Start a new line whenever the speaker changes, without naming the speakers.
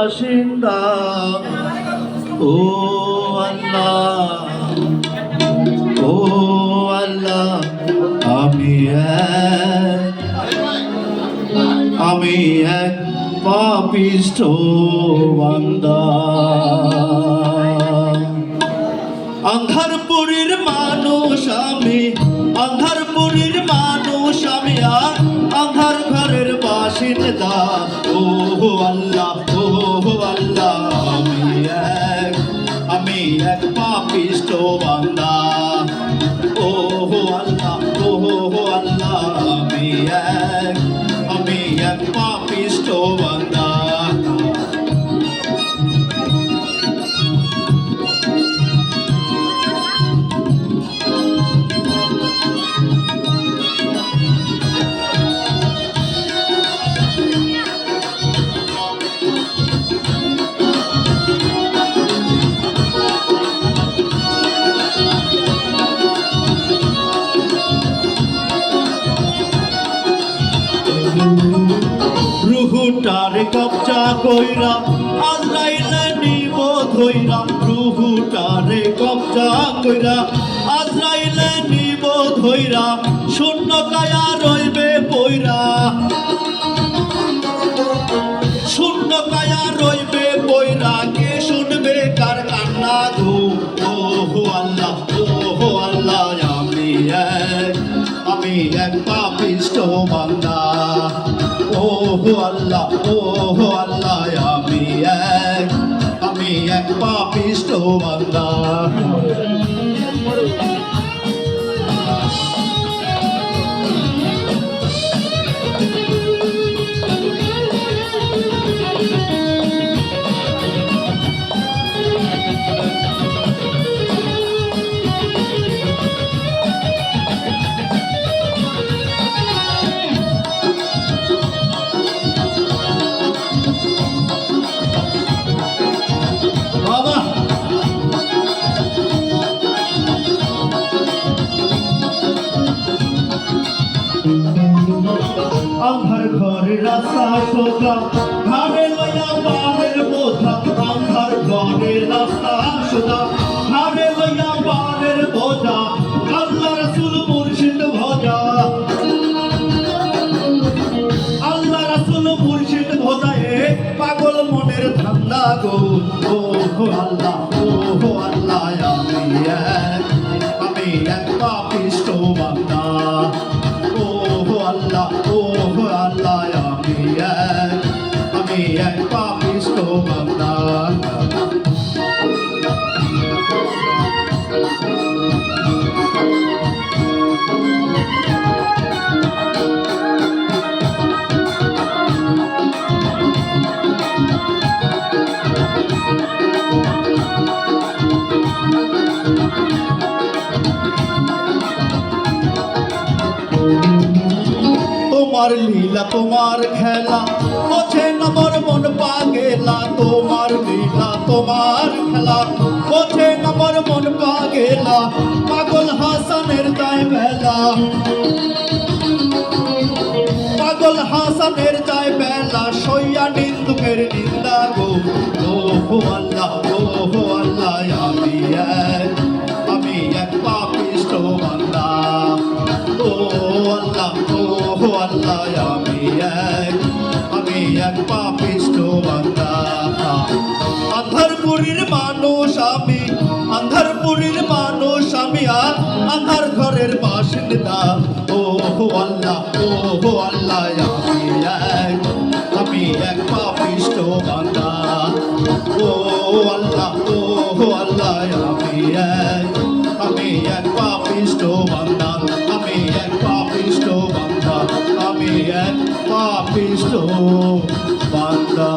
বাসিন্দা। ও আল্লাহ, ও আল্লাহ, আমি এক পাপিষ্ঠ বান্দা। আন্ধারপুরীর মানুষ আমি, আন্ধারপুরীর মানুষ আমি, আর আন্ধার ঘরের বাসিন্দা। ও আল্লাহ, ও আল্লাহ, আমি এক পাপিষ্ঠ বান্দা। ও আল্লাহ, ও আল্লাহ, আমি এক পাপিষ্ঠ বান্দা। রুহুটারে কবজা কইরা আজরাইলে নিব ধইরা। রুহুটারে কবজা কইরা আজরাইলে নিব ধইরা। শূন্য কায়া রইবে পইরা, শূন্য কায়া রইবে পইরা। কে শুনবে কার কান্না গো? ও আল্লাহ, ও আল্লাহ, আমি এক পাপিষ্ঠ বান্দা। ও আল্লাহ, ও আল্লাহ, আমি এক পাপিষ্ঠ বান্দা। আন্ধার ঘরের রাস্তা সোজা, ঘাড়ে লইয়া বাড়ির বোঝা। আন্ধার ঘরের রাস্তা সোজা, ঘাড়ে লইয়া বাড়ির বোঝা। আল্লাহ রাসূল মুর্শিদ ভজা, আল্লাহ রাসূল মুর্শিদ ভজায়ে পাগল মনের ধান্দা গো। ও আল্লাহ, ও আল্লাহ, আমি এক পাপিষ্ঠ বান্দা। ও আল্লাহ, ও আল্লাহ, আমি এক পাপিষ্ঠ বান্দা। তোমার লীলা, তোমার খেলা, বোঝে না মোর মন পাগেলা। তোমার লীলা, তোমার খেলা, বোঝে না মোর মন পাগেলা। পাগল হাসানের যায় বেলা, পাগল হাসানের যায় বেলা। সইয়া নিন্দুকের নিন্দা গো। ও আল্লাহ, ও আল্লাহ, আমি এক পাপিষ্ঠ বান্দা। ও আল্লাহ, ও আল্লাহ, আমি এক পাপিষ্ঠ বান্দা। আন্ধারপুরীর মানুষ আমি, আন্ধারপুরীর মানুষ আমি, আর আন্ধার ঘরের বাসিন্দা। ও আল্লাহ, ও আল্লাহ, আমি এক পাপিষ্ঠ বান্দা। ও আল্লাহ, ও আল্লাহ, আমি এক পাপিষ্ঠ বান্দা। আমি এক পাপিষ্ঠ বান্দা, আমি এক পাপিষ্ঠ বান্দা।